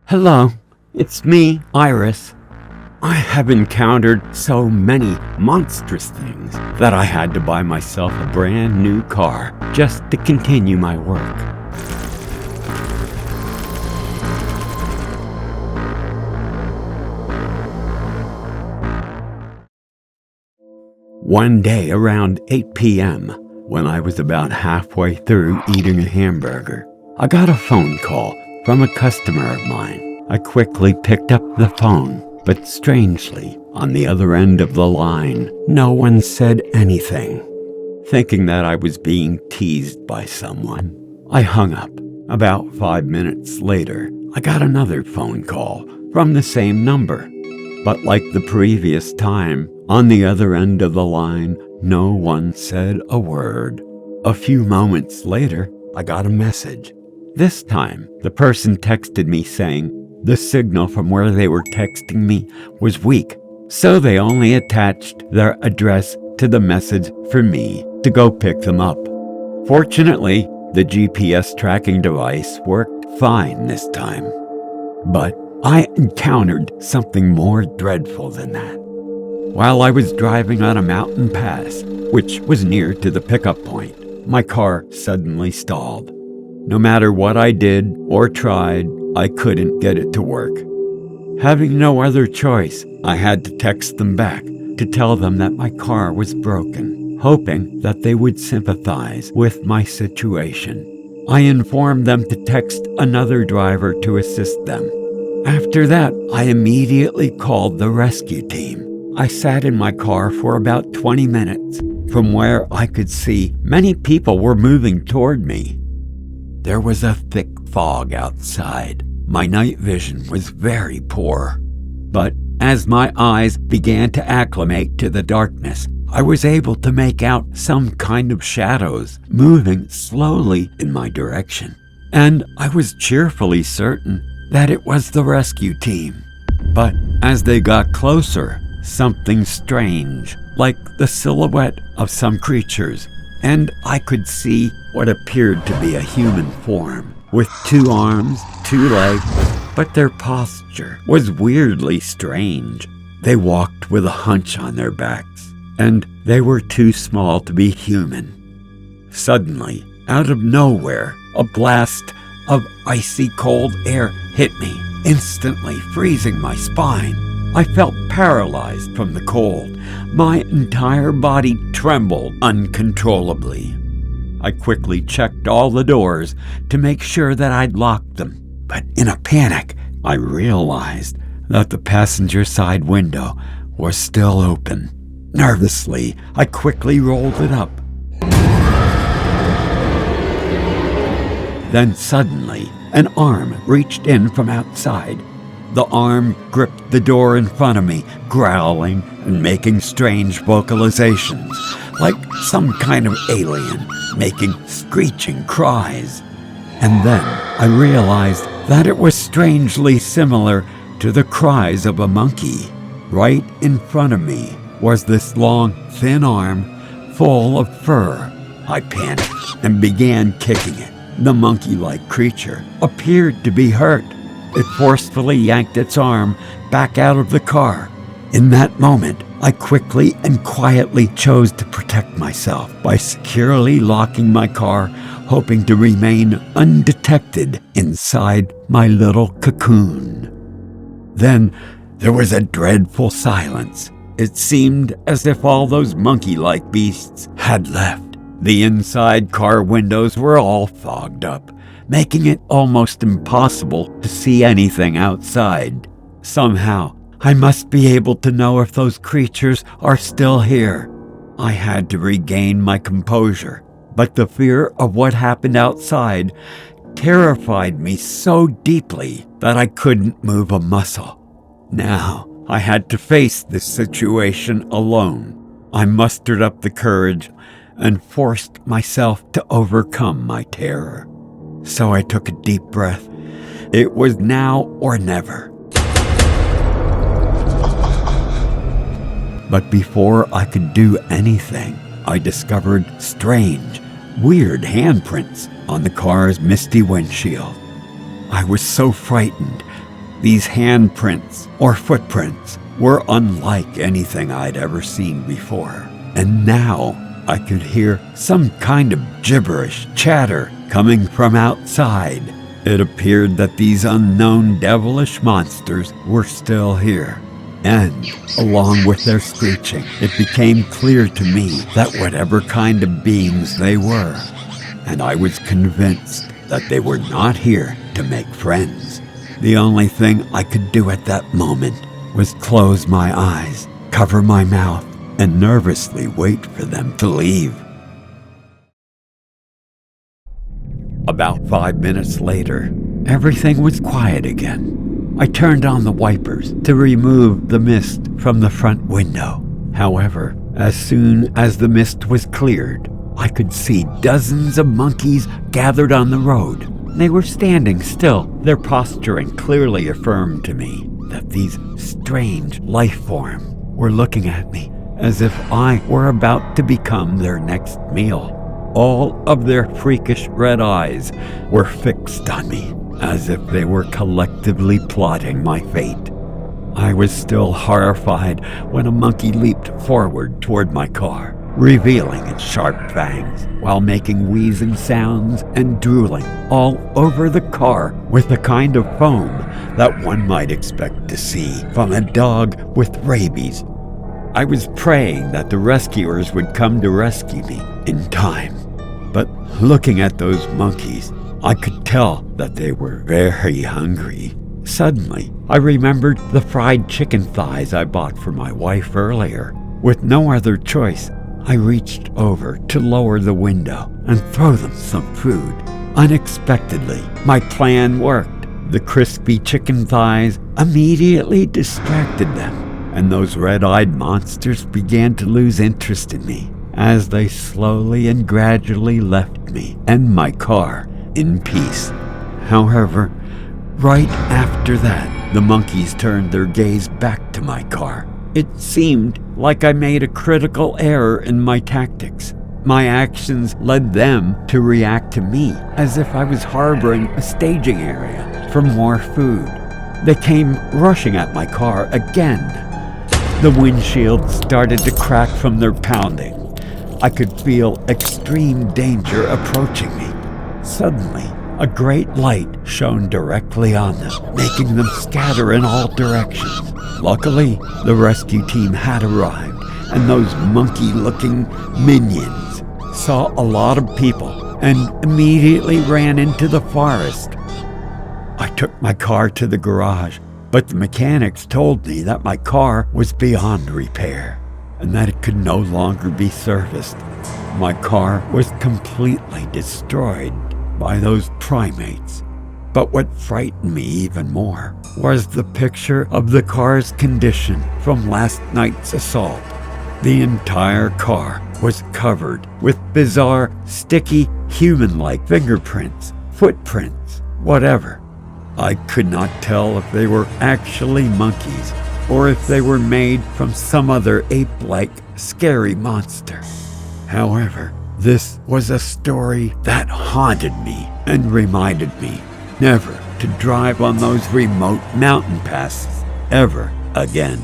Hello, it's me, Iris. I have encountered so many monstrous things that I had to buy myself a brand new car just to continue my work. One day around 8 p.m., when I was about halfway through eating a hamburger, I got a phone call from a customer of mine. I quickly picked up the phone, but strangely, on the other end of the line, no one said anything. Thinking that I was being teased by someone, I hung up. About 5 minutes later, I got another phone call from the same number. But like the previous time, on the other end of the line, no one said a word. A few moments later, I got a message. This time, the person texted me saying the signal from where they were texting me was weak, so they only attached their address to the message for me to go pick them up. Fortunately, the GPS tracking device worked fine this time. But I encountered something more dreadful than that. While I was driving on a mountain pass, which was near to the pickup point, my car suddenly stalled. No matter what I did or tried, I couldn't get it to work. Having no other choice, I had to text them back to tell them that my car was broken, hoping that they would sympathize with my situation. I informed them to text another driver to assist them. After that, I immediately called the rescue team. I sat in my car for about 20 minutes. From where I could see, many people were moving toward me. There was a thick fog outside. My night vision was very poor. But as my eyes began to acclimate to the darkness, I was able to make out some kind of shadows moving slowly in my direction. And I was cheerfully certain that it was the rescue team. But as they got closer, something strange, like the silhouette of some creatures, and I could see what appeared to be a human form, with 2 arms, 2 legs, but their posture was weirdly strange. They walked with a hunch on their backs, and they were too small to be human. Suddenly, out of nowhere, a blast of icy cold air hit me, instantly freezing my spine. I felt paralyzed from the cold. My entire body trembled uncontrollably. I quickly checked all the doors to make sure that I'd locked them. But in a panic, I realized that the passenger side window was still open. Nervously, I quickly rolled it up. Then suddenly, an arm reached in from outside. The arm gripped the door in front of me, growling and making strange vocalizations, like some kind of alien, making screeching cries. And then I realized that it was strangely similar to the cries of a monkey. Right in front of me was this long, thin arm full of fur. I panicked and began kicking it. The monkey-like creature appeared to be hurt. It forcefully yanked its arm back out of the car. In that moment, I quickly and quietly chose to protect myself by securely locking my car, hoping to remain undetected inside my little cocoon. Then there was a dreadful silence. It seemed as if all those monkey-like beasts had left. The inside car windows were all fogged up, making it almost impossible to see anything outside. Somehow, I must be able to know if those creatures are still here. I had to regain my composure, but the fear of what happened outside terrified me so deeply that I couldn't move a muscle. Now, I had to face this situation alone. I mustered up the courage and forced myself to overcome my terror. So I took a deep breath. It was now or never. But before I could do anything, I discovered strange, weird handprints on the car's misty windshield. I was so frightened These handprints or footprints were unlike anything I'd ever seen before. And now I could hear some kind of gibberish chatter coming from outside. It appeared that these unknown devilish monsters were still here. And, along with their screeching, it became clear to me that whatever kind of beings they were, and I was convinced that they were not here to make friends. The only thing I could do at that moment was close my eyes, cover my mouth, and nervously wait for them to leave. About 5 minutes later, everything was quiet again. I turned on the wipers to remove the mist from the front window. However, as soon as the mist was cleared, I could see dozens of monkeys gathered on the road. They were standing still, their posturing clearly affirmed to me that these strange life forms were looking at me as if I were about to become their next meal. All of their freakish red eyes were fixed on me, as if they were collectively plotting my fate. I was still horrified when a monkey leaped forward toward my car, revealing its sharp fangs, while making wheezing sounds and drooling all over the car with the kind of foam that one might expect to see from a dog with rabies. I was praying that the rescuers would come to rescue me in time. But looking at those monkeys, I could tell that they were very hungry. Suddenly, I remembered the fried chicken thighs I bought for my wife earlier. With no other choice, I reached over to lower the window and throw them some food. Unexpectedly, my plan worked. The crispy chicken thighs immediately distracted them, and those red-eyed monsters began to lose interest in me as they slowly and gradually left me and my car in peace. However, right after that, the monkeys turned their gaze back to my car. It seemed like I made a critical error in my tactics. My actions led them to react to me as if I was harboring a staging area for more food. They came rushing at my car again. The windshield started to crack from their pounding. I could feel extreme danger approaching me. Suddenly, a great light shone directly on them, making them scatter in all directions. Luckily, the rescue team had arrived, and those monkey-looking minions saw a lot of people and immediately ran into the forest. I took my car to the garage, but the mechanics told me that my car was beyond repair and that it could no longer be serviced. My car was completely destroyed by those primates. But what frightened me even more was the picture of the car's condition from last night's assault. The entire car was covered with bizarre, sticky, human-like fingerprints, footprints, whatever. I could not tell if they were actually monkeys or if they were made from some other ape-like, scary monster. However, this was a story that haunted me and reminded me never to drive on those remote mountain passes ever again.